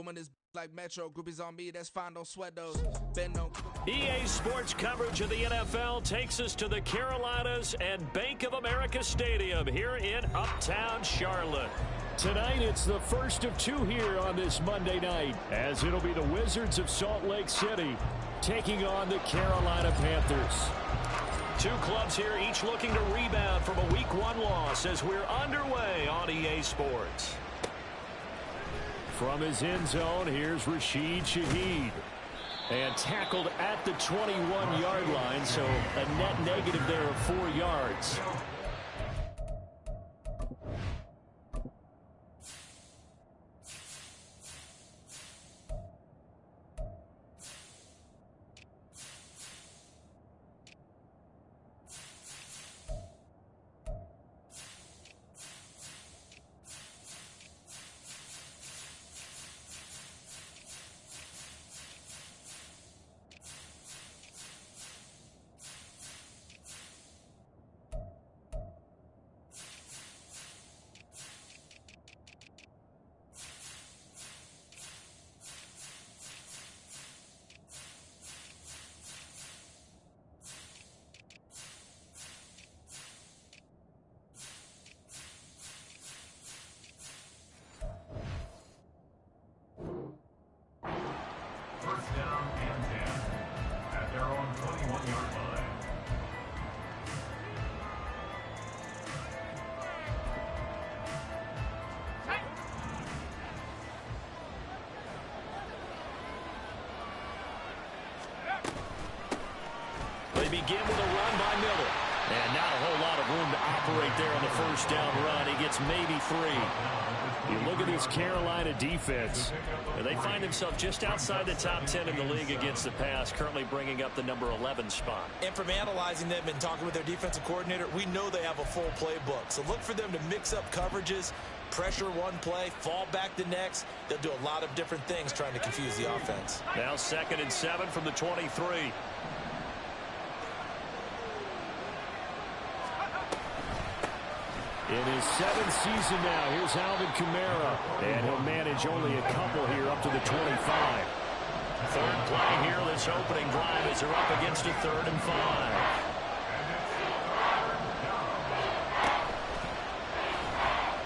Booming this like Metro. Groupies on me, that's fine, don't sweat those. Bend on. EA Sports coverage of the NFL takes us to the Carolinas and Bank of America Stadium here in Uptown Charlotte. Tonight, it's the first of two here on this Monday night, as it'll be the Wizards of Salt Lake City taking on the Carolina Panthers. Two clubs here, each looking to rebound from a Week 1 loss as we're underway on EA Sports. From his end zone, here's Rashid Shaheed. And tackled at the 21-yard line, so a net negative there of 4 yards. Begin with a run by Miller. And not a whole lot of room to operate there on the first down run. He gets maybe 3. You look at this Carolina defense, and they find themselves just outside the top 10 in the league against the pass, currently bringing up the number 11 spot. And from analyzing them and talking with their defensive coordinator, we know they have a full playbook. So look for them to mix up coverages, pressure one play, fall back the next. They'll do a lot of different things trying to confuse the offense. Now 2nd and 7 from the 23. In his 7th season now, here's Alvin Kamara. And he'll manage only a couple here up to the 25. Third play here, this opening drive as they're up against a 3rd and 5.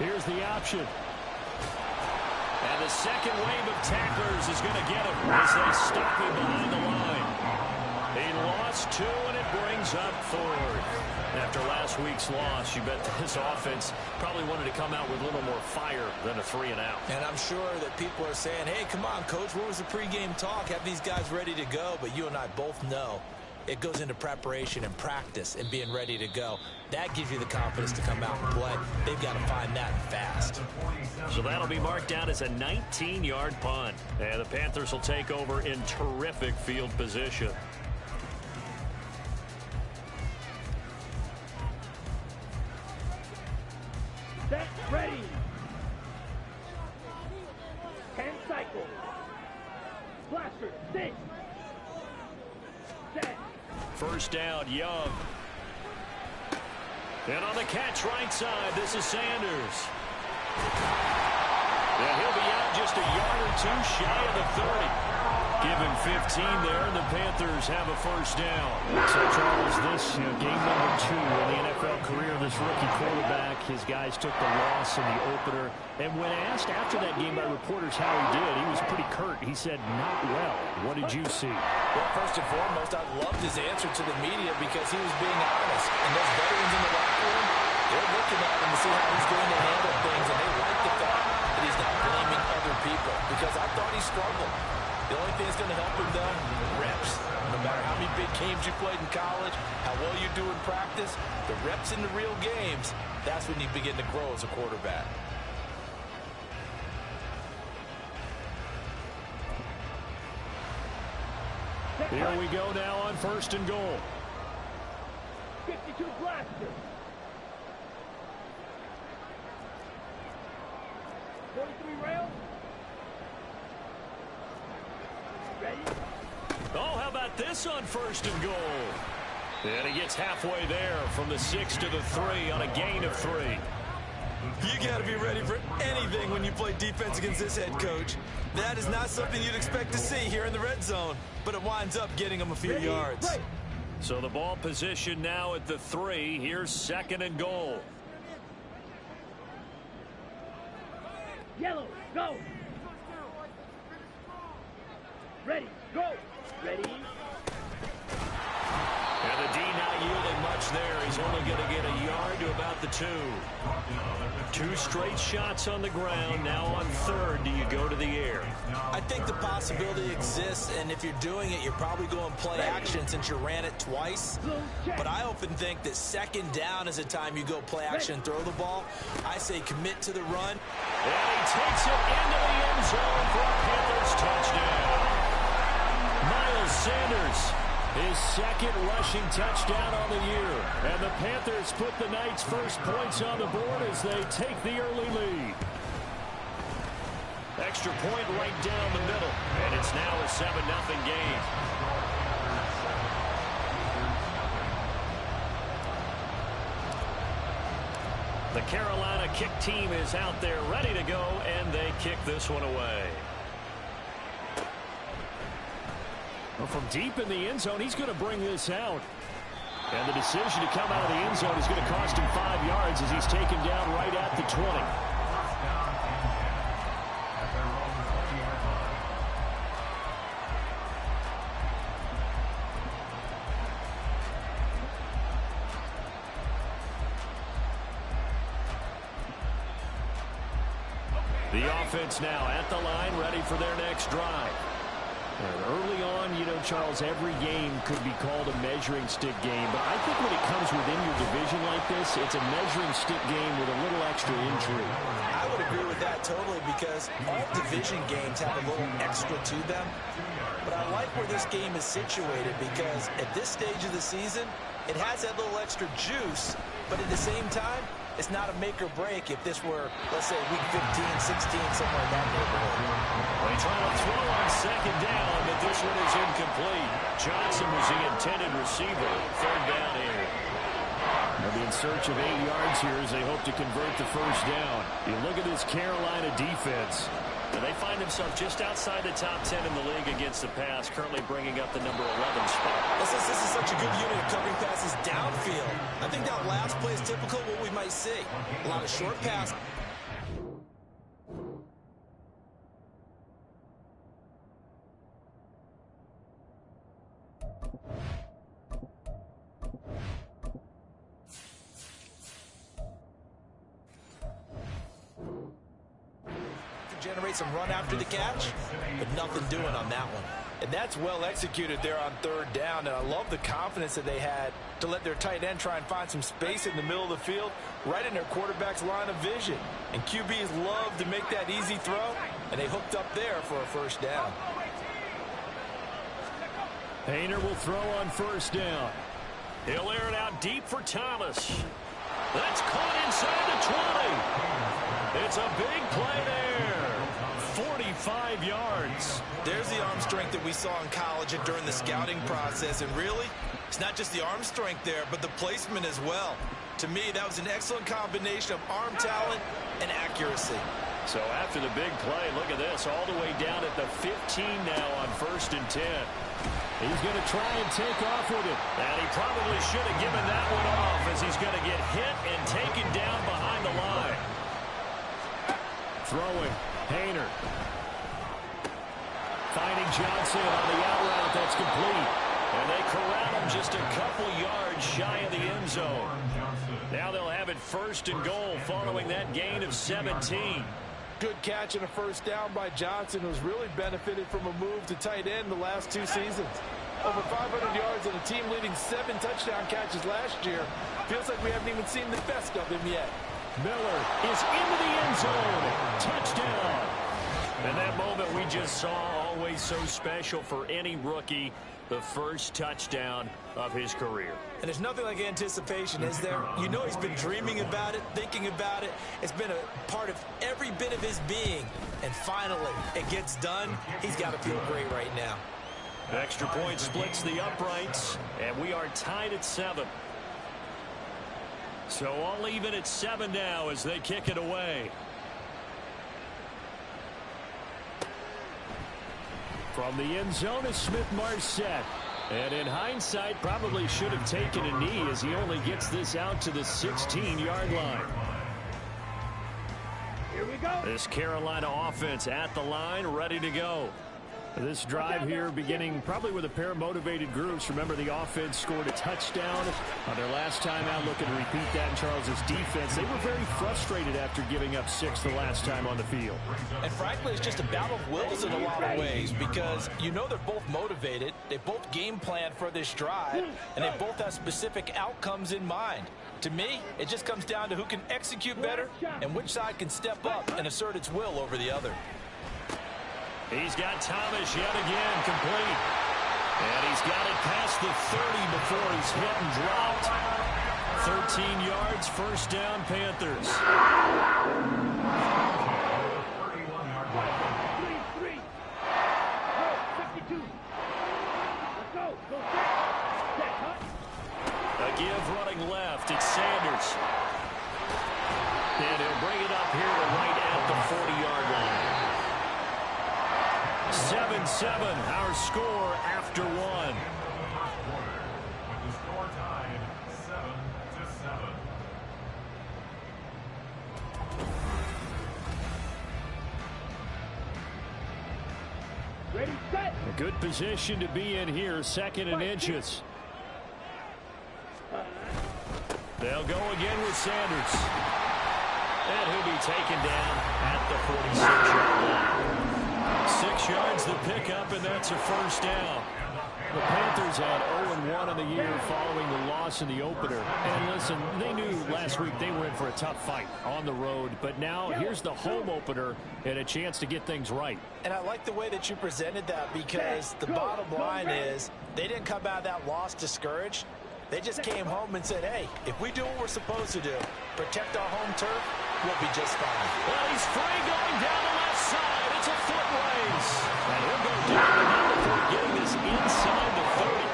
Here's the option. And the second wave of tacklers is going to get him as they stop him behind the line. He lost 2, and it brings up 4th. After last week's loss, you bet this offense probably wanted to come out with a little more fire than a 3-and-out. And I'm sure that people are saying, hey, come on, Coach, what was the pregame talk? Have these guys ready to go? But you and I both know it goes into preparation and practice and being ready to go. That gives you the confidence to come out and play. They've got to find that fast. So that'll be marked down as a 19-yard punt. And the Panthers will take over in terrific field position. Set, ready. 10 cycles. Blaster, 6. Set. First down, Young. And on the catch right side, this is Sanders. Yeah, he'll be out just a yard or 2 shy of the 30. Give him 15 there, and the Panthers have a first down. So, Charles, this game number 2 in the NFL career of this rookie quarterback. His guys took the loss in the opener. And when asked after that game by reporters how he did, he was pretty curt. He said, not well. What did you see? Well, first and foremost, I loved his answer to the media because he was being honest. And those veterans in the locker room, they're looking at him to see how he's going to handle things. And they like the fact that he's not blaming other people because I thought he struggled. The only thing that's going to help him, though, reps. No matter how many big games you played in college, how well you do in practice, the reps in the real games, that's when you begin to grow as a quarterback. Here we go now on 1st and goal. 52 blaster. 43 rail. Ready? Oh, how about this on 1st and goal? And he gets halfway there from the 6 to the 3 on a gain of 3. You got to be ready for anything when you play defense against this head coach. That is not something you'd expect to see here in the red zone, but it winds up getting him a few yards. Right. So the ball position now at the 3. Here's 2nd and goal. Yellow, go. Ready, go. Ready. And the D not yielding much there. He's only going to get a yard to about the 2. 2 straight shots on the ground. Now on 3rd, do you go to the air? I think the possibility exists, and if you're doing it, you're probably going play action since you ran it twice. But I often think that 2nd down is a time you go play action and throw the ball. I say commit to the run. And he takes it into the end zone for a Panthers touchdown. Miles Sanders, his 2nd rushing touchdown on the year. And the Panthers put the Knights' first points on the board as they take the early lead. Extra point right down the middle. And it's now a 7-0 game. The Carolina kick team is out there ready to go, and they kick this one away. Well, from deep in the end zone, he's going to bring this out. And the decision to come out of the end zone is going to cost him 5 yards as he's taken down right at the 20. The offense now at the line, ready for their next drive. And early on, you know, Charles, every game could be called a measuring stick game. But I think when it comes within your division like this, it's a measuring stick game with a little extra intrigue. I would agree with that totally because all division games have a little extra to them. But I like where this game is situated because at this stage of the season, it has that little extra juice. But at the same time, it's not a make or break if this were, let's say, week 15, 16, somewhere in that neighborhood. They try to throw on 2nd down, but this one is incomplete. Johnson was the intended receiver. 3rd down here. They'll be in search of 8 yards here as they hope to convert the first down. You look at this Carolina defense. And they find themselves just outside the top 10 in the league against the pass, currently bringing up the number 11 spot. This is such a good unit of covering passes downfield. I think that last play is typical of what we might see. A lot of short passes. Generate some run after the catch, but nothing doing on that one. And that's well executed there on 3rd down, and I love the confidence that they had to let their tight end try and find some space in the middle of the field, right in their quarterback's line of vision. And QBs love to make that easy throw, and they hooked up there for a first down. Hayner will throw on 1st down. He'll air it out deep for Thomas. That's caught inside the 20. It's a big play there. 45 yards. There's the arm strength that we saw in college and during the scouting process. And really, it's not just the arm strength there, but the placement as well. To me, that was an excellent combination of arm talent and accuracy. So after the big play, look at this, all the way down at the 15 now on 1st and 10. He's going to try and take off with it. And he probably should have given that one off as he's going to get hit and taken down behind the line. Throwing, Hayner. Finding Johnson on the out route, that's complete. And they corral him just a couple yards shy of the end zone. Now they'll have it 1st and goal following that gain of 17. Good catch and a first down by Johnson, who's really benefited from a move to tight end the last 2 seasons. Over 500 yards and a team leading 7 touchdown catches last year. Feels like we haven't even seen the best of him yet. Miller is into the end zone. Touchdown. And that moment we just saw, always so special for any rookie. The first touchdown of his career. And there's nothing like anticipation, is there? You know he's been dreaming about it, thinking about it. It's been a part of every bit of his being. And finally, it gets done. He's got to feel great right now. Extra point splits the uprights, and we are tied at 7. So all even at 7 now as they kick it away. From the end zone is Smith-Marset. And in hindsight, probably should have taken a knee as he only gets this out to the 16-yard line. Here we go. This Carolina offense at the line, ready to go. This drive here beginning probably with a pair of motivated groups. Remember, the offense scored a touchdown on their last time out, looking to repeat that in Charles's defense. They were very frustrated after giving up 6 the last time on the field. And frankly, it's just a battle of wills in a lot of ways because you know they're both motivated. They both game plan for this drive, and they both have specific outcomes in mind. To me, it just comes down to who can execute better and which side can step up and assert its will over the other. He's got Thomas yet again complete. And he's got it past the 30 before he's hit and dropped. 13 yards, first down, Panthers. 3-3. Oh, 52. Let's go. Go set. Set, A give running left. It's Sanders. And he'll bring it up here to right at the 40-yard line. 7-7, our score after 1. With the score tied 7-7. Ready, set. A good position to be in here, 2nd and inches. They'll go again with Sanders. And he'll be taken down at the 46-yard line. 6 yards the pickup, and that's a first down. The Panthers had 0-1 in the year following the loss in the opener. And listen, they knew last week they were in for a tough fight on the road. But now here's the home opener and a chance to get things right. And I like the way that you presented that because the bottom line is they didn't come out of that loss discouraged. They just came home and said, hey, if we do what we're supposed to do, protect our home turf, we'll be just fine. Well, he's free going down the left side. It's a foot race. And he'll go down the middle before getting this inside the 30.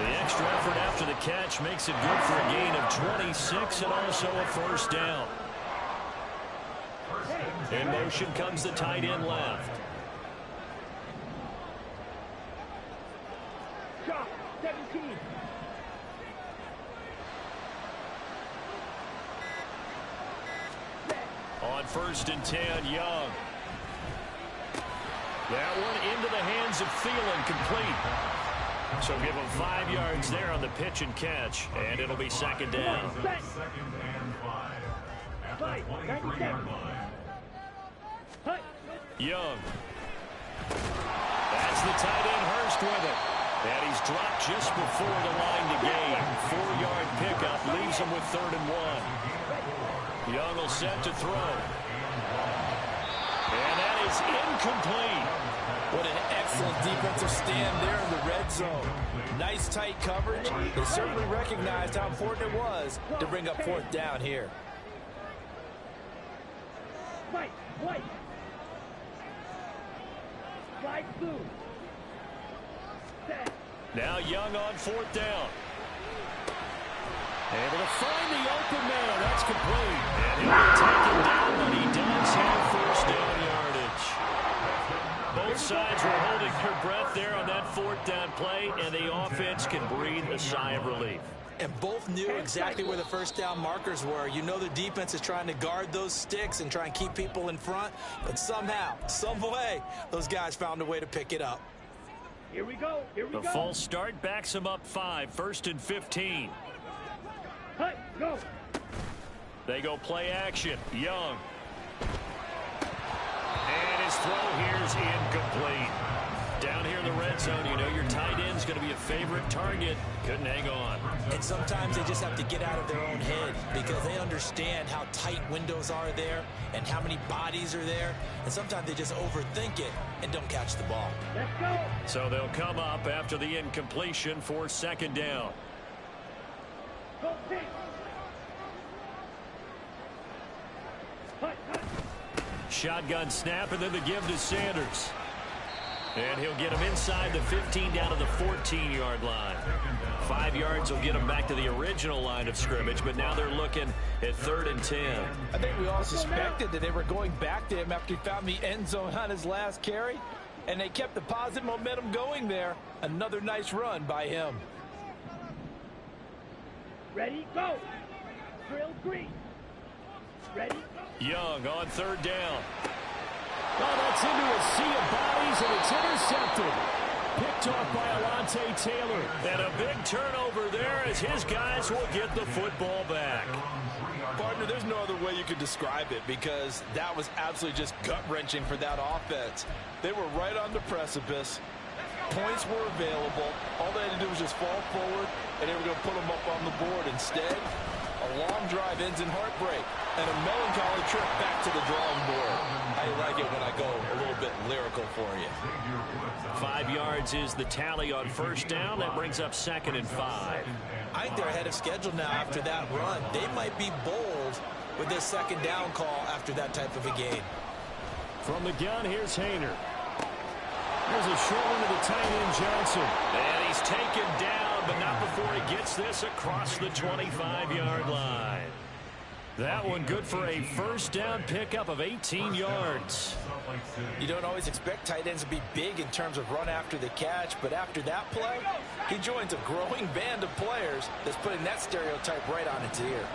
The extra effort after the catch makes it good for a gain of 26 and also a first down. In motion comes the tight end left. Shot. 17. On 1st and 10, Young. That one into the hands of Thielen, complete. So give him 5 yards there on the pitch and catch, and it'll be 2nd down. 2nd and 5. At the 23-yard line. Young. That's the tight end Hurst with it. And he's dropped just before the line to gain. 4-yard pickup leaves him with 3rd and 1. Young will set to throw. And that is incomplete. What an excellent defensive stand there in the red zone. Nice tight coverage. They certainly recognized how important it was to bring up 4th down here. Fight. Slide through. Set. Now Young on 4th down. Able to find the open man. That's complete. And he'll be taken down, but he does have first down yardage. Both sides were holding their breath there on that 4th down play, and the offense can breathe a sigh of relief. And both knew exactly where the first down markers were. You know the defense is trying to guard those sticks and try and keep people in front, but somehow, some way, those guys found a way to pick it up. Here we go. The false start backs him up 5, 1st and 15. Go. They go play action. Young. And his throw here is incomplete. Down here in the red zone, you know your tight end's going to be a favorite target. Couldn't hang on. And sometimes they just have to get out of their own head because they understand how tight windows are there and how many bodies are there. And sometimes they just overthink it and don't catch the ball. Let's go. So they'll come up after the incompletion for 2nd down. Go, team. Shotgun snap, and then the give to Sanders. And he'll get him inside the 15 down to the 14-yard line. 5 yards will get him back to the original line of scrimmage, but now they're looking at 3rd and 10. I think we all suspected that they were going back to him after he found the end zone on his last carry, and they kept the positive momentum going there. Another nice run by him. Ready, go. Drill 3. Ready? Young on 3rd down. Oh, that's into a sea of bodies, and it's intercepted. Picked off by Alontae Taylor. And a big turnover there as his guys will get the football back. Partner, there's no other way you could describe it because that was absolutely just gut-wrenching for that offense. They were right on the precipice. Points were available. All they had to do was just fall forward, and they were going to put them up on the board. Instead, a long drive ends in heartbreak and a melancholy trip back to the drawing board. I like it when I go a little bit lyrical for you. 5 yards is the tally on 1st down. That brings up 2nd and 5. I think they're ahead of schedule now after that run. They might be bold with this 2nd down call after that type of a game. From the gun, here's Haener. There's a short one to the tight end, Johnson. And he's taken down, but not before he gets this across the 25-yard line. That one good for a 1st down pickup of 18 yards. You don't always expect tight ends to be big in terms of run after the catch, but after that play, he joins a growing band of players that's putting that stereotype right on its ear.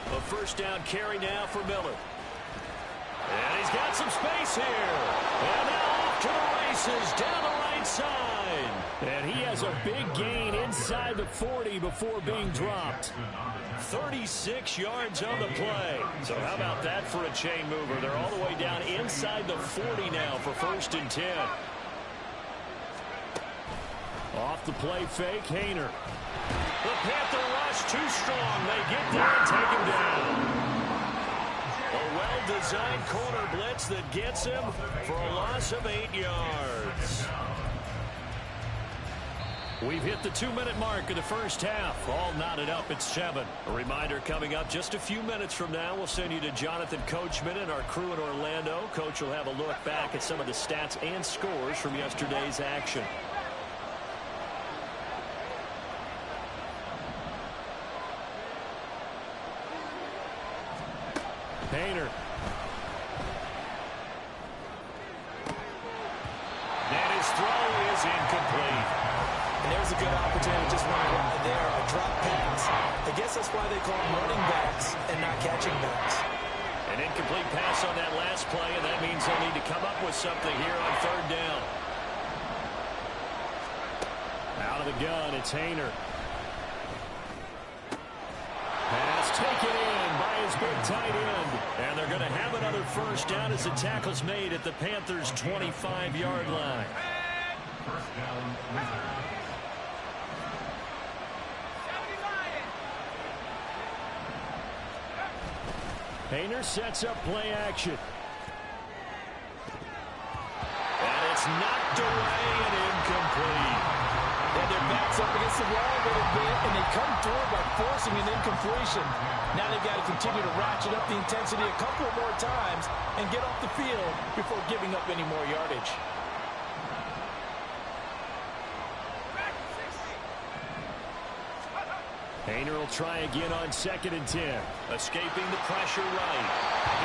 A 1st down carry now for Miller. And he's got some space here. And now off to the races down the right side. And he has a big gain inside the 40 before being dropped. 36 yards on the play. So how about that for a chain mover? They're all the way down inside the 40 now for 1st and 10. Off the play fake, Haener. The Panther rush too strong. They get there and take him down. A well-designed corner blitz that gets him for a loss of 8 yards. We've hit the 2-minute mark of the 1st half. All knotted up at 7. A reminder coming up just a few minutes from now. We'll send you to Jonathan Coachman and our crew in Orlando. Coach will have a look back at some of the stats and scores from yesterday's action. Haener. And his throw is incomplete. And there's a good opportunity just running right there, a drop pass. I guess that's why they call them running backs and not catching backs. An incomplete pass on that last play, and that means they'll need to come up with something here on 3rd down. Out of the gun, it's Haener. Pass taken in by his big tight end. And they're going to have another 1st down as the tackle's made at the Panthers' 25-yard line. 1st down, Wizards. Haener sets up play action. And it's knocked away and incomplete. And their backs up against the wall a little bit, and they come through by forcing an incompletion. Now they've got to continue to ratchet up the intensity a couple more times and get off the field before giving up any more yardage. Haener will try again on 2nd and 10. Escaping the pressure right.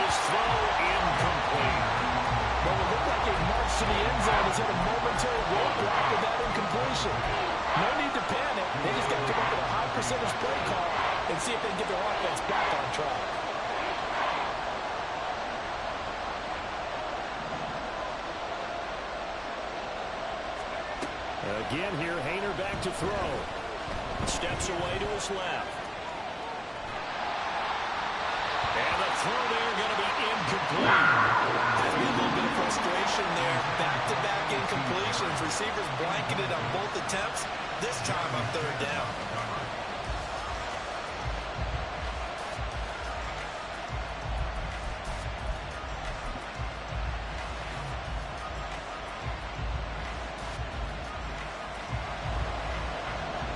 His throw incomplete. Well, it looked like a march to the end zone has hit a momentary roadblock with that incompletion. No need to panic. They just got to come up with a high percentage play call and see if they can get their offense back on track. Again here, Haener back to throw. Steps away to his left. And the throw there going to be incomplete. Has been a little bit of frustration there. Back-to-back incompletions. Receivers blanketed on both attempts. This time on 3rd down.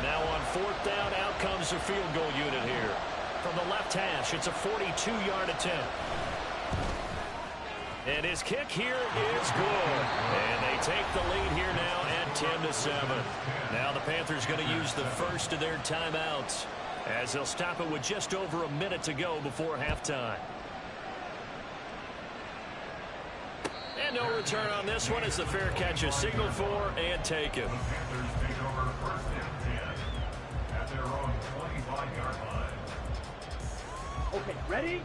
Now on 4th down, out comes the field goal unit here. From the left hash, it's a 42-yard attempt. And his kick here is good. And they take the lead here now at 10-7. Now the Panthers going to use the first of their timeouts as they'll stop it with just over a minute to go before halftime. And no return on this one as the fair catch is signaled for and taken. The Panthers take over first and 10 at their own 25-yard line. Okay, ready?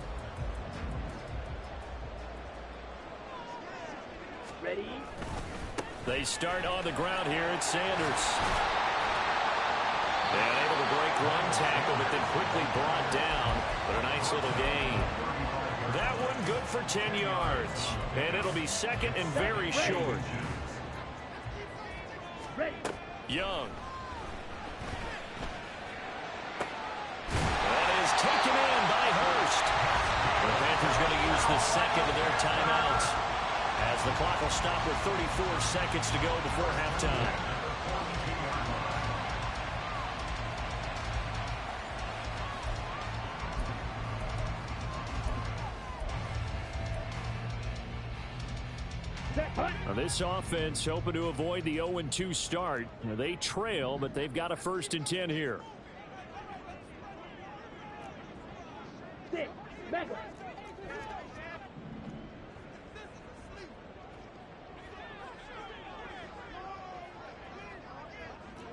Ready? They start on the ground here. It's Sanders. And able to break one tackle, but then quickly brought down. But a nice little gain. That one good for 10 yards. And it'll be second and very short. Ready? Young. That is taken in by Hurst. The Panthers going to use the second of their timeouts as the clock will stop with 34 seconds to go before halftime. Now this offense hoping to avoid the 0-2 start. Now they trail, but they've got a 1st and 10 here. Six, mega.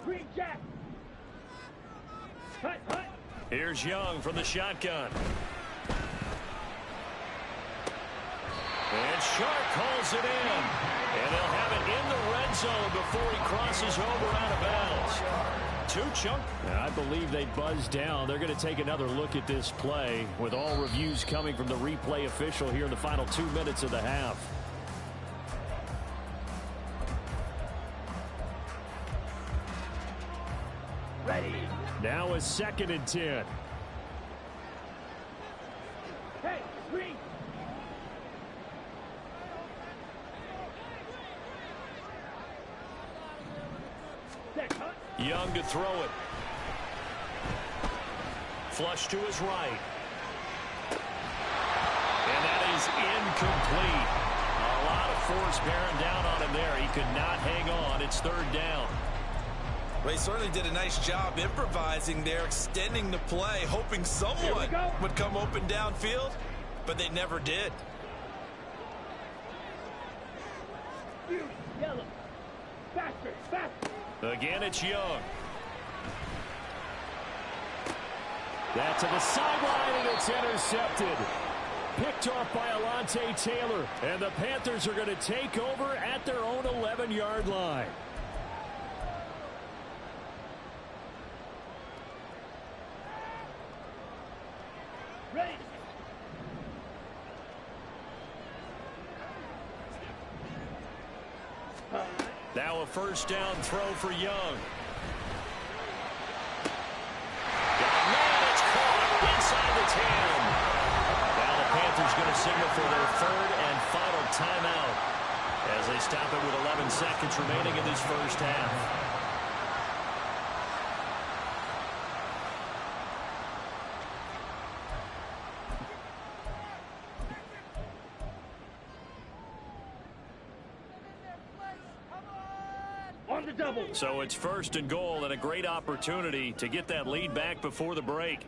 Green Jack. Hut, hut. Here's Young from the shotgun. And Sharp calls it in. And they'll have it in the red zone before he crosses over out of bounds. Two chunk. I believe they buzzed down. They're going to take another look at this play with all reviews coming from the replay official here in the final 2 minutes of the half. Ready. Now a 2nd and 10. Hey, green. Set, hut. Young to throw it. Flush to his right. And that is incomplete. A lot of force bearing down on him there. He could not hang on. It's 3rd down. Well, he certainly did a nice job improvising there, extending the play, hoping someone would come open downfield, but they never did. Huge, yellow. Faster, faster. Again, it's Young. That to the sideline, and it's intercepted. Picked off by Alontae Taylor. And the Panthers are going to take over at their own 11-yard line. Ready. Now a 1st down throw for Young. It's caught inside the 10. Now the Panthers going to signal for their 3rd and final timeout as they stop it with 11 seconds remaining in this first half. On the double. So it's 1st and goal and a great opportunity to get that lead back before the break.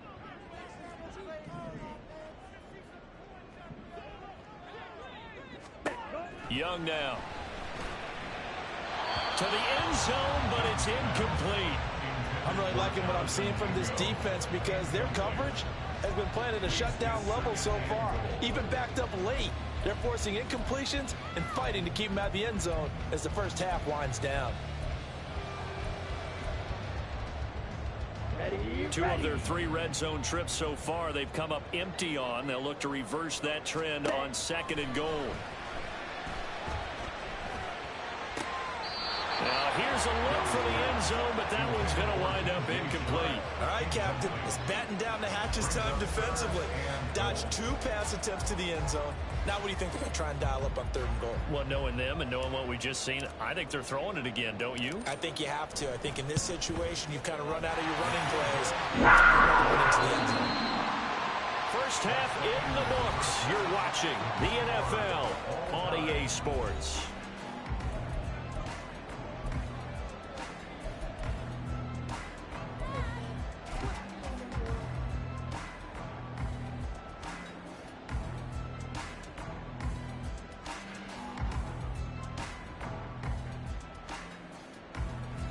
Young now. To the end zone, but it's incomplete. I'm really liking what I'm seeing from this defense because their coverage has been playing at a shutdown level so far. Even backed up late, they're forcing incompletions and fighting to keep them out of the end zone as the first half winds down. Ready. Two of their 3 red zone trips so far they've come up empty on. They'll look to reverse that trend on 2nd and goal. Now here's a look for the end zone, but that one's going to wind up incomplete. All right, Captain. It's batten down the hatches time defensively. Dodged 2 pass attempts to the end zone. Now what do you think they're going to try and dial up on 3rd and goal? Well, knowing them and knowing what we just seen, I think they're throwing it again, don't you? I think you have to. I think in this situation, you've kind of run out of your running plays. Into the end zone. First half in the books. You're watching the NFL on EA Sports.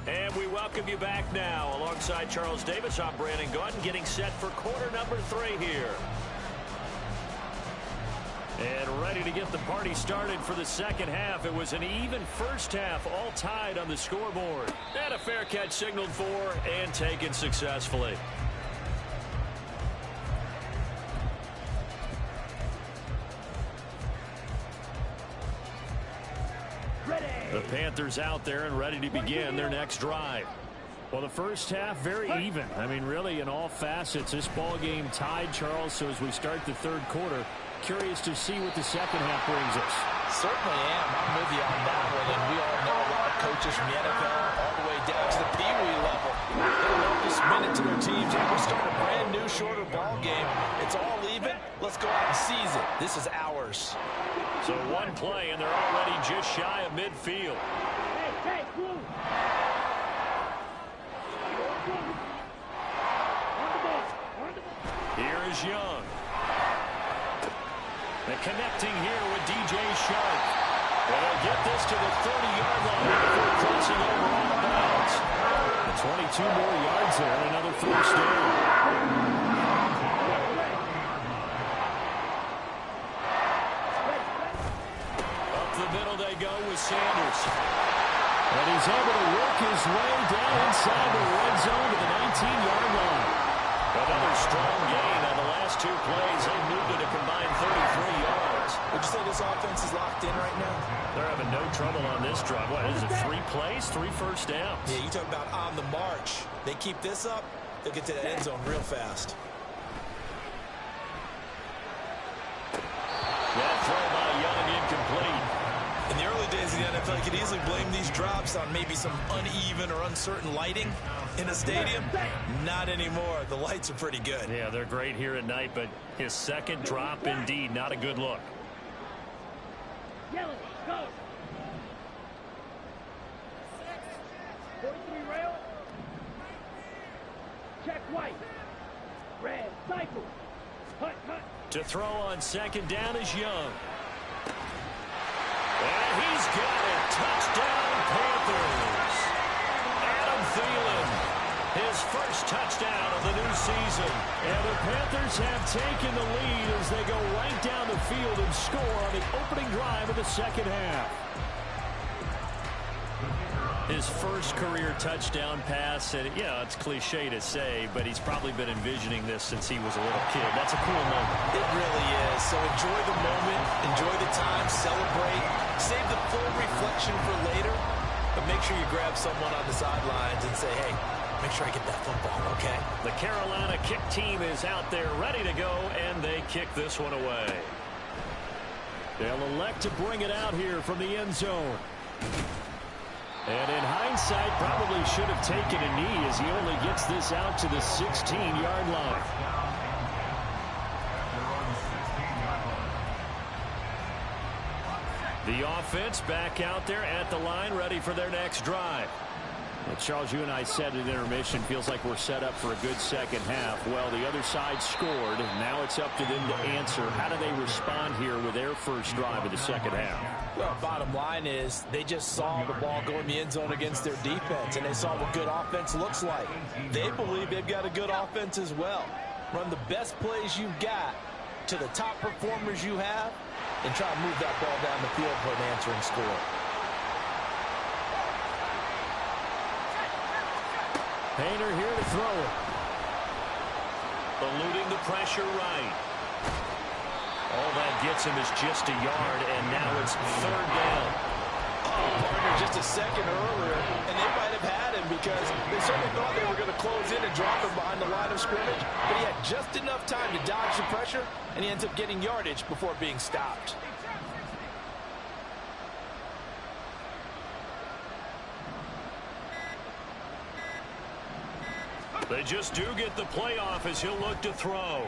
And we welcome you back now. Alongside Charles Davis, I'm Brandon Gaudin, getting set for quarter number 3 here. And ready to get the party started for the second half. It was an even first half, all tied on the scoreboard. And a fair catch signaled for and taken successfully. The Panthers out there and ready to begin their next drive. Well, the first half, very even. I mean, really, in all facets, this ball game tied, Charles. So as we start the third quarter, curious to see what the second half brings us. Certainly am. I'm with you on that one. And we all know a lot of coaches from the NFL all the way down to the Pee Wee level. They love to spin it to their teams. Hey, we're starting a brand new, shorter ball game. It's all even. Let's go out and seize it. This is ours. So one play, and they're already just shy of midfield. Hey, move. Here is Young. And connecting here with DJ Shark. And they'll get this to the 30-yard line before crossing over out of bounds. 22 more yards there and another first down. Middle they go with Sanders. And he's able to work his way down inside the red zone to the 19-yard line. Another strong gain on the last 2 plays. They moved it a combined 33 yards. Would you say this offense is locked in right now? They're having no trouble on this drive. What is it, 3 plays, 3 first downs? Yeah, you talk about on the march. They keep this up, they'll get to that end zone real fast. That throw by Young incomplete. In the early days of the NFL, you could easily blame these drops on maybe some uneven or uncertain lighting in a stadium. Not anymore. The lights are pretty good. Yeah, they're great here at night, but his second drop, indeed, not a good look. Yellow, go. 43 rail. Check white. Red, cycle. Hut. To throw on second down is Young. And he's got it. Touchdown, Panthers. Adam Thielen, his first touchdown of the new season. And the Panthers have taken the lead as they go right down the field and score on the opening drive of the second half. His first career touchdown pass, and yeah, it's cliche to say, but he's probably been envisioning this since he was a little kid. That's a cool moment. It really is. So enjoy the moment, enjoy the time, celebrate, save the full reflection for later, but make sure you grab someone on the sidelines and say, hey, make sure I get that football, okay? The Carolina kick team is out there ready to go, and they kick this one away. They'll elect to bring it out here from the end zone. And in hindsight, probably should have taken a knee as he only gets this out to the 16-yard line. The offense back out there at the line, ready for their next drive. Well, Charles, you and I said at intermission, feels like we're set up for a good second half. Well, the other side scored. Now it's up to them to answer. How do they respond here with their first drive of the second half? Well, bottom line is they just saw the ball go in the end zone against their defense, and they saw what good offense looks like. They believe they've got a good offense as well. Run the best plays you've got to the top performers you have, and try to move that ball down the field for an answering score. Painter here to throw it. Eluding the pressure right. All that gets him is just a yard, and now it's third down. Oh, partner, just a second earlier, and they might have had him because they certainly thought they were going to close in and drop him behind the line of scrimmage, but he had just enough time to dodge the pressure, and he ends up getting yardage before being stopped. They just do get the playoff as he'll look to throw.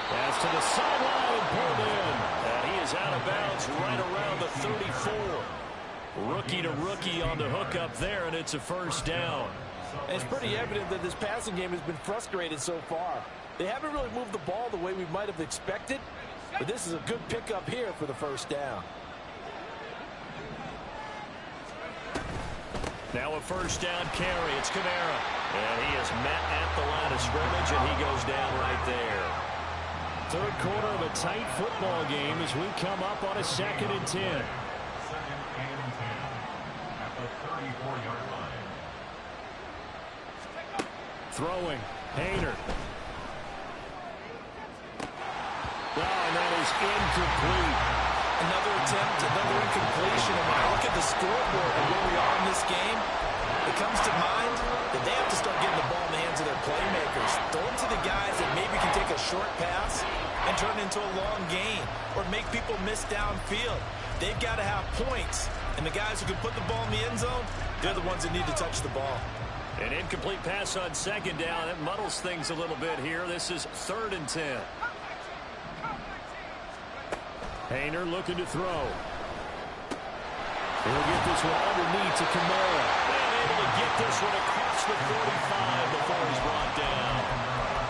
Pass to the sideline and pulled in. And he is out of bounds right around the 34. Rookie to rookie on the hook up there, and it's a first down. And it's pretty evident that this passing game has been frustrated so far. They haven't really moved the ball the way we might have expected, but this is a good pickup here for the first down. Now a first down carry. It's Kamara. And he is met at the line of scrimmage, and he goes down right there. Third quarter of a tight football game as we come up on a 2nd and 10. 2nd and 10 at the 34-yard line. Throwing. Hayner. And that is incomplete. Another attempt, another incompletion. And when I look at the scoreboard and where we are in this game, it comes to mind that they have to start getting the ball in the hands of their playmakers. Throw it to the guys that maybe can take a short pass and turn it into a long gain or make people miss downfield. They've got to have points. And the guys who can put the ball in the end zone, they're the ones that need to touch the ball. An incomplete pass on 2nd down. It muddles things a little bit here. This is 3rd and 10. Hayner looking to throw. He'll get this one underneath to Kamara. And able to get this one across the 45 before he's brought down.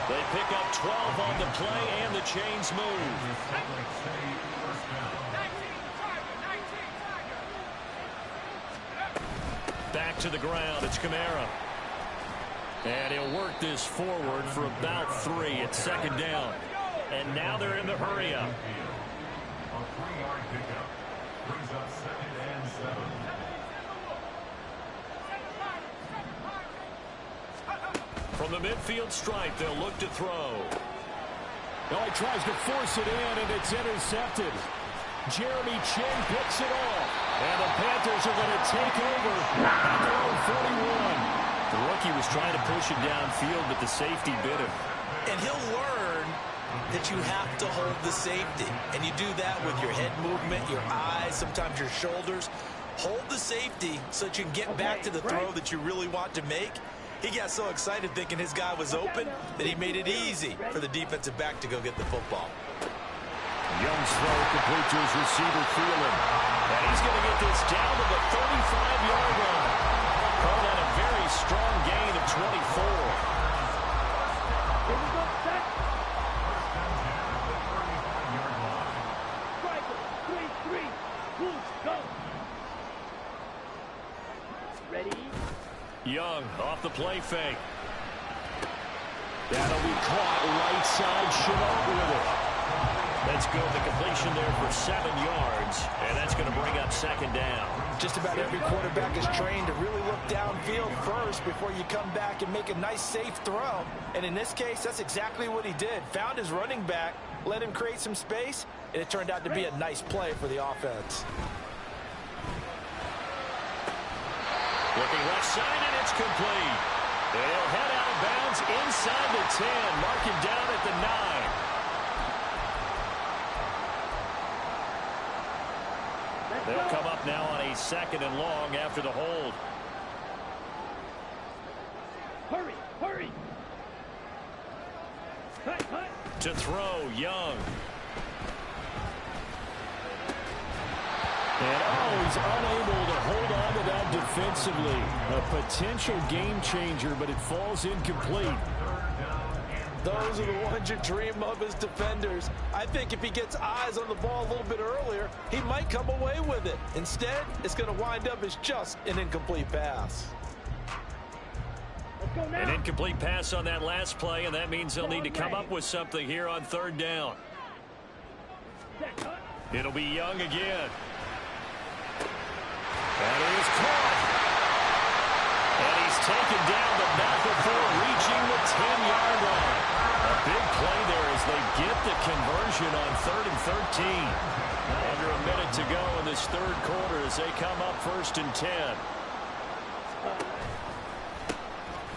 They pick up 12 on the play, and the chains move. Back to the ground. It's Kamara. And he'll work this forward for about 3. It's 2nd down. And now they're in the hurry-up. A 3-yard pickup brings up 2nd and 7. From the midfield stripe, they'll look to throw. Oh, he tries to force it in, and it's intercepted. Jeremy Chin picks it off. And the Panthers are going to take over at their own 41. The rookie was trying to push it downfield, but the safety bit him. And he'll learn that you have to hold the safety. And you do that with your head movement, your eyes, sometimes your shoulders. Hold the safety so that you can get back to the throw that you really want to make. He got so excited thinking his guy was open that he made it easy for the defensive back to go get the football. Young's throw complete to his receiver, Thielen. And he's going to get this down to the 35-yard line. Call that a very strong gain of 24. Here we go, set. Striker, 3-3. Boost, go. Ready? Young off the play fake. That'll be caught right side. Chenault with it. That's good. The completion there for 7 yards. And that's going to bring up 2nd down. Just about every quarterback is trained to really look downfield first before you come back and make a nice, safe throw. And in this case, that's exactly what he did. Found his running back, let him create some space, and it turned out to be a nice play for the offense. Looking left side, and it's complete. They'll head out of bounds inside the 10. Mark him down at the 9. They'll come up now on a 2nd and long after the hold. Hurry, hurry. Cut, cut. To throw, Young. And he's unable to hold on to that defensively. A potential game changer, but it falls incomplete. Those are the ones you dream of as defenders. I think if he gets eyes on the ball a little bit earlier, he might come away with it. Instead, it's going to wind up as just an incomplete pass. Let's go now. An incomplete pass on that last play, and that means they'll need to come up with something here on 3rd down. Set, cut. It'll be Young again. And he is caught. And he's taken down the back before reaching the 10-yard line. A big play there as they get the conversion on 3rd and 13. Under a minute to go in this 3rd quarter as they come up 1st and 10.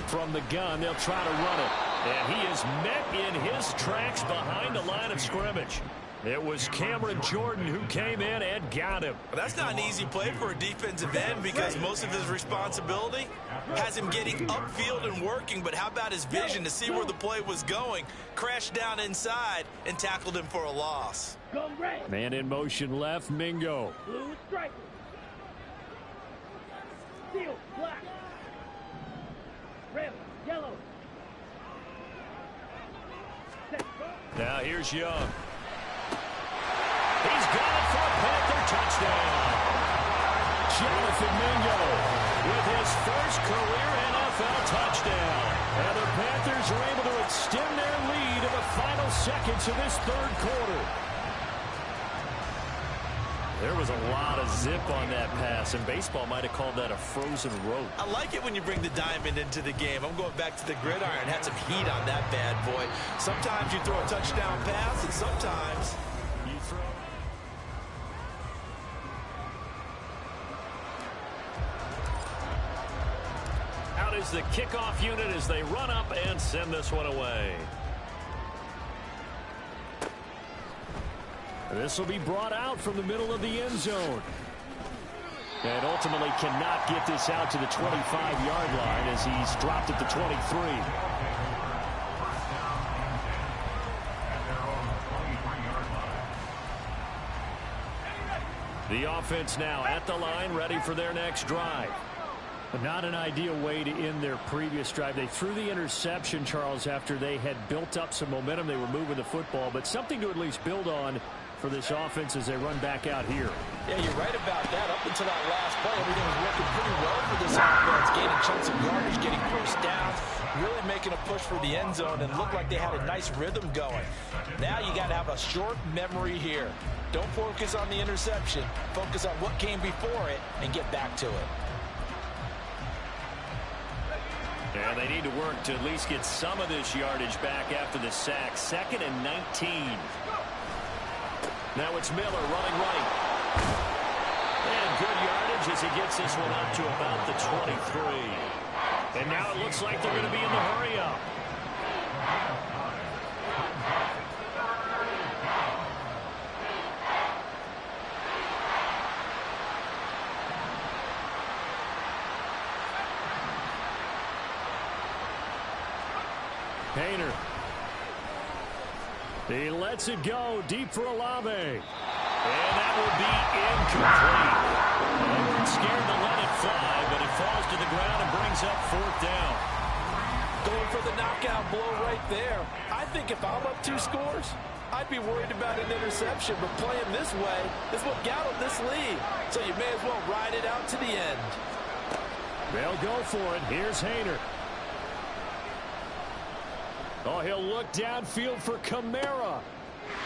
From the gun, they'll try to run it. And he is met in his tracks behind the line of scrimmage. It was Cameron Jordan who came in and got him. Well, that's not an easy play for a defensive end because most of his responsibility has him getting upfield and working, but how about his vision to see where the play was going? Crashed down inside and tackled him for a loss. Go red. Man in motion left, Mingo. Blue striker. Steel, black. Red, yellow. Set, go. Now here's Young. He's got it for a Panther touchdown. Jonathan Mingo with his first career NFL touchdown. And the Panthers are able to extend their lead in the final seconds of this third quarter. There was a lot of zip on that pass, and baseball might have called that a frozen rope. I like it when you bring the diamond into the game. I'm going back to the gridiron. Had some heat on that bad boy. Sometimes you throw a touchdown pass, and sometimes You throw. Out is the kickoff unit as they run up and send this one away. This will be brought out from the middle of the end zone. And ultimately cannot get this out to the 25-yard line as he's dropped at the 23. First down and 10 at their own 23-yard line. The offense now at the line, ready for their next drive. But not an ideal way to end their previous drive. They threw the interception, Charles, after they had built up some momentum. They were moving the football, but something to at least build on for this offense as they run back out here. yeah, you're right about that. Up until that last play, everything was working pretty well for this offense. Gaining chunks of yardage, getting first downs, really making a push for the end zone, and looked like they had a nice rhythm going. Now you got to have a short memory here. Don't focus on the interception. Focus on what came before it and get back to it. And they need to work to at least get some of this yardage back after the sack. 2nd and 19. Now it's Miller running right. And good yardage as he gets this one up to about the 23. And now it looks like they're going to be in the hurry up. Painter. He lets it go deep for Olave. And that will be incomplete. They weren't scared to let it fly, but it falls to the ground and brings up 4th down. Going for the knockout blow right there. I think if I'm up 2 scores, I'd be worried about an interception, but playing this way is what got them this lead. So you may as well ride it out to the end. They'll go for it. Here's Hayner. Oh, he'll look downfield for Kamara.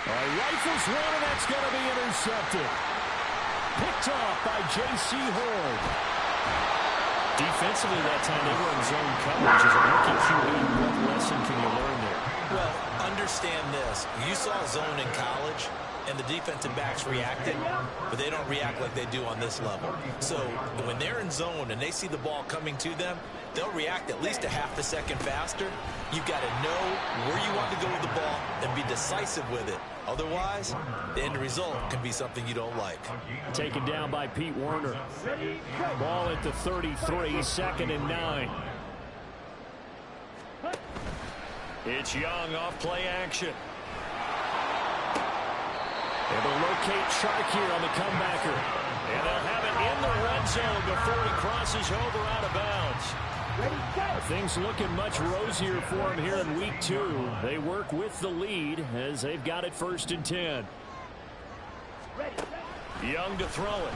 Rifles one, and that's going to be intercepted. Picked off by J.C. Horn. Defensively that time, they were in zone coverage. As a rookie QB, what lesson can you learn there? Well, understand this. You saw zone in college, and the defensive backs reacted, but they don't react like they do on this level. So when they're in zone and they see the ball coming to them, they'll react at least a half a second faster. You've got to know where you want to go with the ball and be decisive with it. Otherwise, the end result can be something you don't like. Taken down by Pete Werner. Ball at the 33, 2nd and 9. It's Young off play action. Able to locate Shark here on the comebacker. And they'll have it in the red zone before he crosses over out of bounds. Things looking much rosier for him here in week 2. They work with the lead as they've got it 1st and 10. Young to throw it.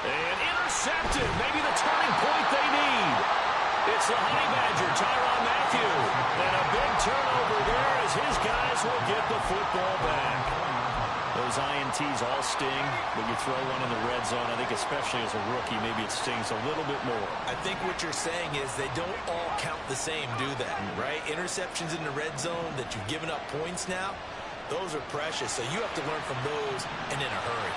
And intercepted. Maybe the turning point they need. It's the Honey Badger, Tyrann Mathieu. And a big turnover there as his guys will get the football back. Those INTs all sting, but you throw one in the red zone, I think especially as a rookie, maybe it stings a little bit more. I think what you're saying is they don't all count the same, do they? Right? Interceptions in the red zone that you've given up points now, those are precious. So you have to learn from those and in a hurry.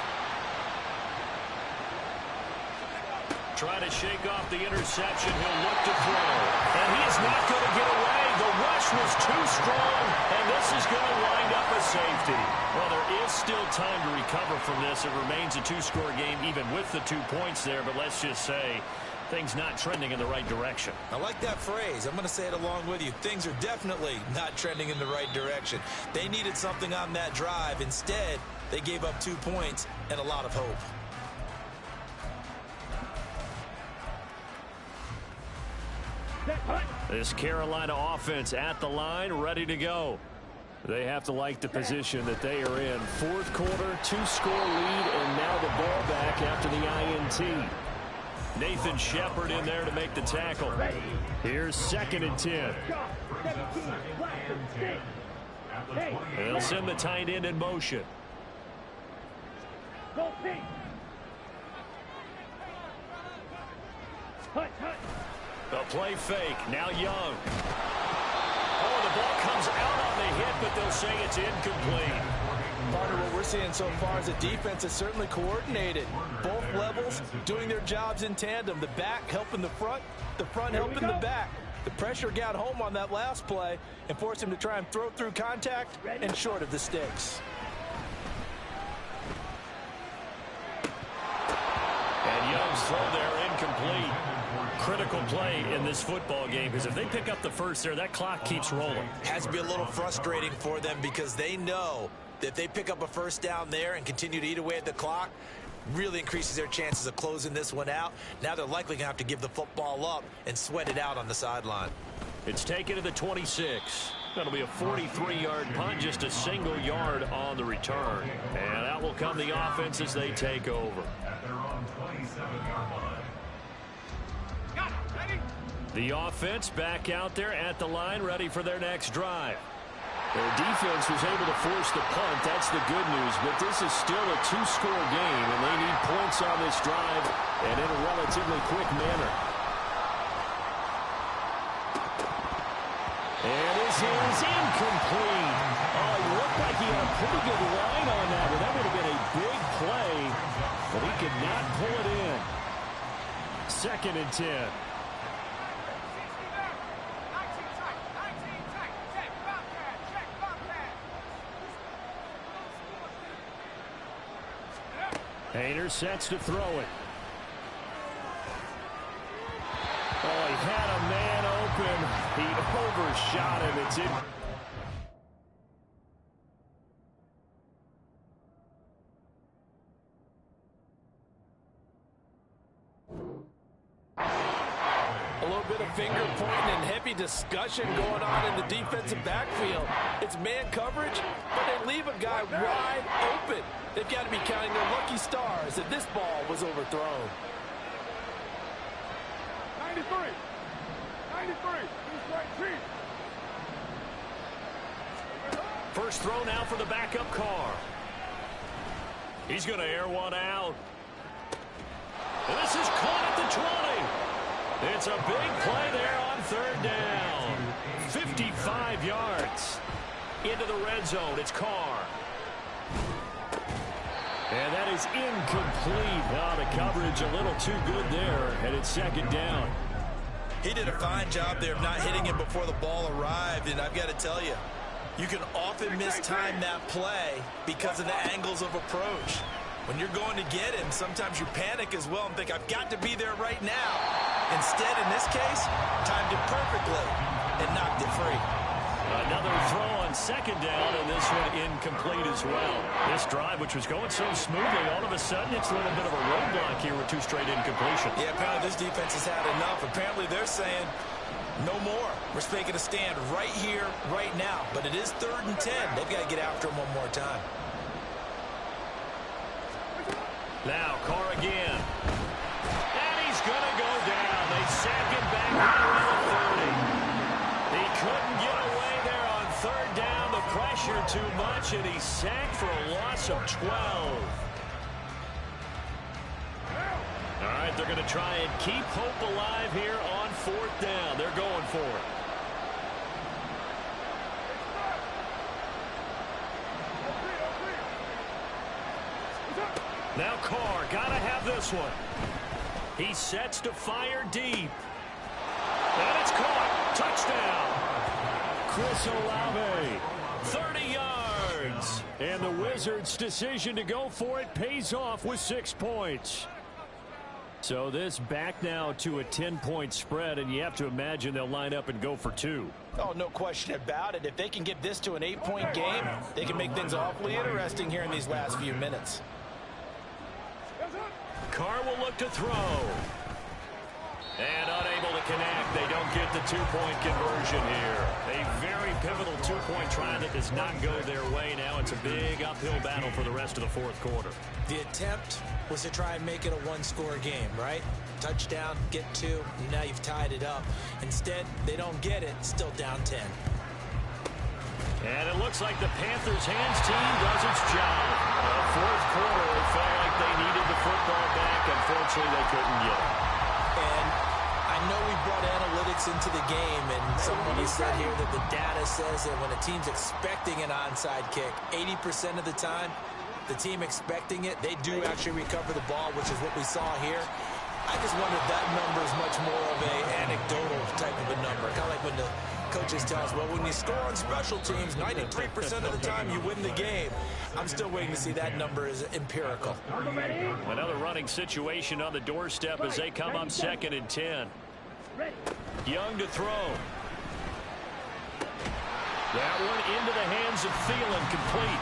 Try to shake off the interception. He'll look to throw. And he is not going to get away. The rush was too strong, and this is going to wind up a safety. Well, there is still time to recover from this. It remains a two-score game even with the 2 points there, but let's just say things not trending in the right direction. I like that phrase. I'm going to say it along with you. Things are definitely not trending in the right direction. They needed something on that drive. Instead, they gave up 2 points and a lot of hope. This Carolina offense at the line, ready to go. They have to like the position that they are in. Fourth quarter, 2-score lead, and now the ball back after the INT. Nathan Shepard in there to make the tackle. Here's 2nd and 10. They'll send the tight end in motion. Go pink. Hut, hut. The play fake. Now Young. Oh, the ball comes out on the hit, but they'll say it's incomplete. Part of what we're seeing so far is the defense is certainly coordinated. Both levels doing their jobs in tandem. The back helping the front helping the back. The pressure got home on that last play and forced him to try and throw through contact and short of the sticks. And Young's throw there incomplete. Critical play in this football game, because if they pick up the first there, that clock keeps rolling. Has to be a little frustrating for them because they know that if they pick up a first down there and continue to eat away at the clock, really increases their chances of closing this one out. Now they're likely going to have to give the football up and sweat it out on the sideline. It's taken to the 26. That'll be a 43-yard punt, just a single yard on the return. And out will come the offense as they take over. At their own 27-yard line. The offense back out there at the line, ready for their next drive. Their defense was able to force the punt. That's the good news, but this is still a 2-score game, and they need points on this drive and in a relatively quick manner. And this is incomplete. Oh, he looked like he had a pretty good line on that, but that would have been a big play, but he could not pull it in. 2nd and 10. Hayter sets to throw it. Oh, he had a man open. He overshot him. It's in. A little bit of finger pointing and heavy discussion going on in the defensive backfield. It's man coverage, but they leave a guy wide open. They've got to be counting their lucky stars that this ball was overthrown. 93. 93. He's right, team. First throw now for the backup Carr. He's going to air one out. And this is caught at the 20. It's a big play there on 3rd down. 55 yards into the red zone. It's Carr. And that is incomplete. Oh, the coverage a little too good there, and it's 2nd down. He did a fine job there of not hitting it before the ball arrived, and I've got to tell you, you can often mistime that play because of the angles of approach. When you're going to get him, sometimes you panic as well and think, I've got to be there right now. Instead, in this case, timed it perfectly and knocked it free. Another throw on 2nd down, and this one incomplete as well. This drive, which was going so smoothly, all of a sudden it's a little bit of a roadblock here with 2 straight incompletions. Yeah, apparently this defense has had enough. Apparently they're saying, no more. We're making a stand right here, right now. But it is 3rd and 10. They've got to get after him one more time. Now, Carr again. And he's going to go down. They sack him back around the 30. He couldn't get away there on 3rd down. The pressure too much, and he's sacked for a loss of 12. All right, they're going to try and keep hope alive here on 4th down. They're going for it. Now Carr, gotta have this one. He sets to fire deep. And it's caught. Touchdown. Chris Olave. 30 yards. And the Wizards' decision to go for it pays off with 6 points. So this back now to a 10-point spread, and you have to imagine they'll line up and go for 2. Oh, no question about it. If they can get this to an 8-point game, they can make things awfully interesting here in these last few minutes. Carr will look to throw. And unable to connect. They don't get the 2-point conversion here. A very pivotal 2-point try that does not go their way. Now it's a big uphill battle for the rest of the fourth quarter. The attempt was to try and make it a one-score game, right? Touchdown, get 2, and now you've tied it up. Instead, they don't get it, still down 10. And it looks like the Panthers' hands team does its job. The fourth quarter, it felt like they needed the football back. Unfortunately, they couldn't get it. And I know we brought analytics into the game, and somebody said here that the data says that when a team's expecting an onside kick, 80% of the time, the team expecting it, they do actually recover the ball, which is what we saw here. I just wonder if that number is much more of an anecdotal type of a number. Kind of like when the coaches tell us, well, when you score on special teams, 93% of the time you win the game. I'm still waiting to see that number is empirical. Another running situation on the doorstep as they come up 2nd and 10. Young to throw. That one into the hands of Thielen, complete.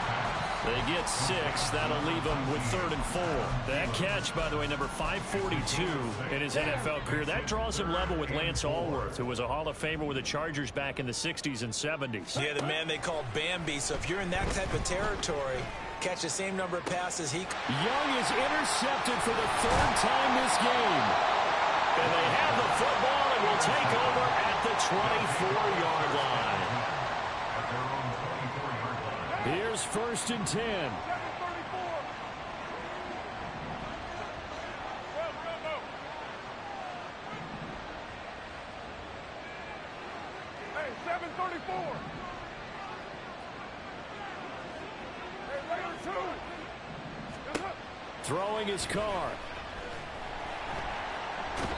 They get 6. That'll leave them with 3rd and 4. That catch, by the way, number 542 in his NFL career. That draws him level with Lance Allworth, who was a Hall of Famer with the Chargers back in the 60s and 70s. Yeah, the man they called Bambi. So if you're in that type of territory, catch the same number of passes he... Young is intercepted for the 3rd time this game. And they have the football and will take over at the 24-yard line. Here's 1st and 10. 7:34. Hey, 7:34. Hey, later 2. Yes, sir. Throwing his Carr.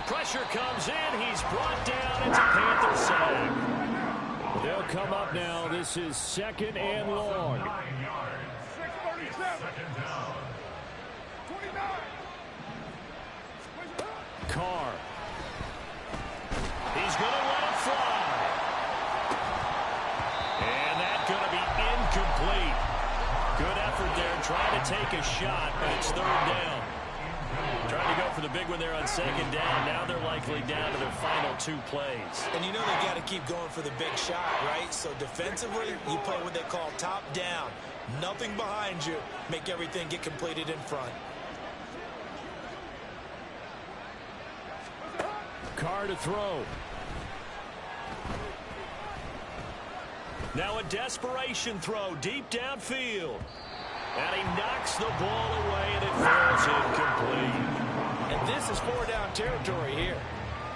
Pressure comes in. He's brought down. It's a Panther sack. They'll come up now. This is 2nd and long. 9 yards. 6:37. Second down. 29. Carr. He's going to let it fly. And that's going to be incomplete. Good effort there trying to take a shot, but it's 3rd down. Trying to go for the big one there on 2nd down. Now they're likely down to their final 2 plays. And you know they got to keep going for the big shot, right? So defensively, you play what they call top down. Nothing behind you. Make everything get completed in front. Carr to throw. Now a desperation throw deep downfield. And he knocks the ball away, and it falls incomplete. And this is 4-down territory here.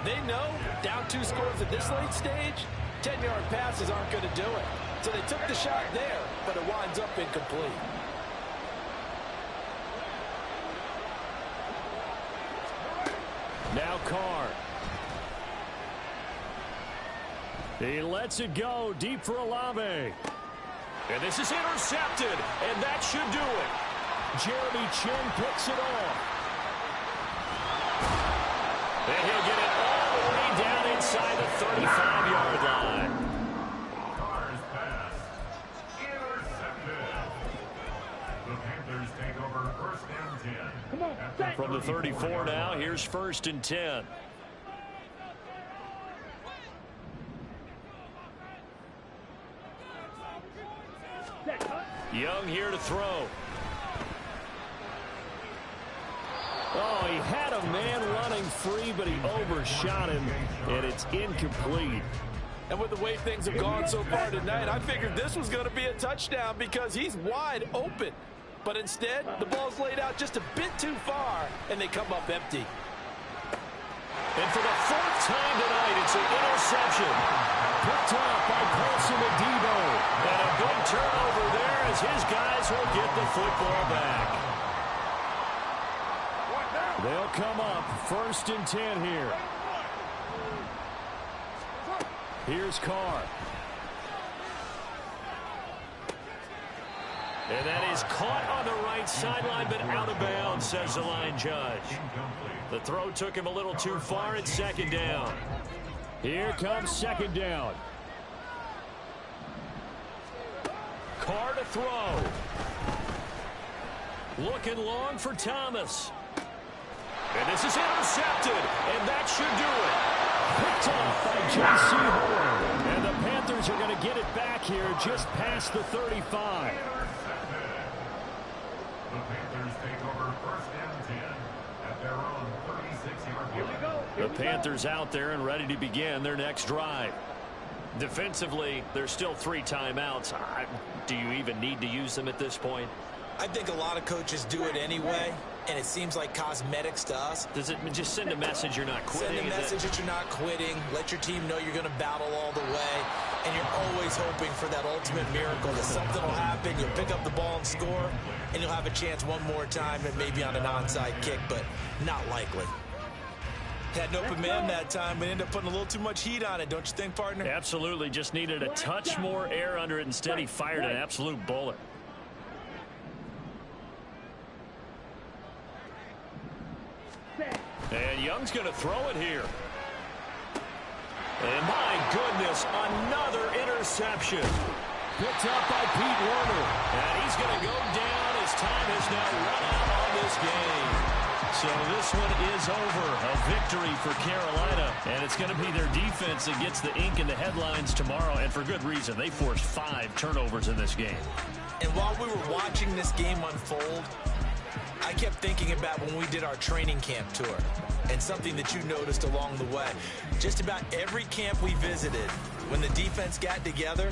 They know down 2 scores at this late stage, 10-yard passes aren't going to do it. So they took the shot there, but it winds up incomplete. Now Carr. He lets it go deep for Olave. And this is intercepted, and that should do it. Jeremy Chin picks it off. And he'll get it all the way down inside the 35-yard line. Carr's pass. Intercepted. The Panthers take over 1st and 10. From the 34 now, here's 1st and 10. Young here to throw. Oh, he had a man running free, but he overshot him, and it's incomplete. And with the way things have gone so far tonight, I figured this was going to be a touchdown because he's wide open. But instead, the ball's laid out just a bit too far, and they come up empty. And for the 4th time tonight, it's an interception. Picked up by Paulson Adebo. And a big turnover there as his guys will get the football back. They'll come up 1st and 10 here. Here's Carr. And that is caught on the right sideline, but out of bounds, says the line judge. The throw took him a little too far. It's second down. Here comes second down. Carr to throw. Looking long for Thomas. And this is intercepted, and that should do it. Picked off by J.C. Horn. And the Panthers are going to get it back here just past the 35. The Panthers take over first and 10 at their own 36-yard line. The Panthers out there and ready to begin their next drive. Defensively, there's still 3 timeouts. Do you even need to use them at this point? I think a lot of coaches do it anyway, and it seems like cosmetics to us. Does it just send a message you're not quitting? Send a message that you're not quitting. Let your team know you're going to battle all the way, and you're always hoping for that ultimate miracle that something will happen, you'll pick up the ball and score, and you'll have a chance one more time and maybe on an onside kick, but not likely. Had an open man that time, but ended up putting a little too much heat on it, don't you think, partner? Absolutely. Just needed a touch more air under it. Instead, he fired an absolute bullet. And Young's going to throw it here. And my goodness, another interception. Picked up by Pete Werner. And he's going to go down as time has now run out on this game. So this one is over. A victory for Carolina. And it's going to be their defense that gets the ink in the headlines tomorrow. And for good reason. They forced 5 turnovers in this game. And while we were watching this game unfold, I kept thinking about when we did our training camp tour and something that you noticed along the way. Just about every camp we visited, when the defense got together,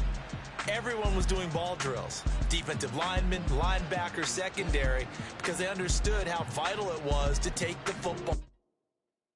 everyone was doing ball drills. Defensive linemen, linebackers, secondary, because they understood how vital it was to take the football.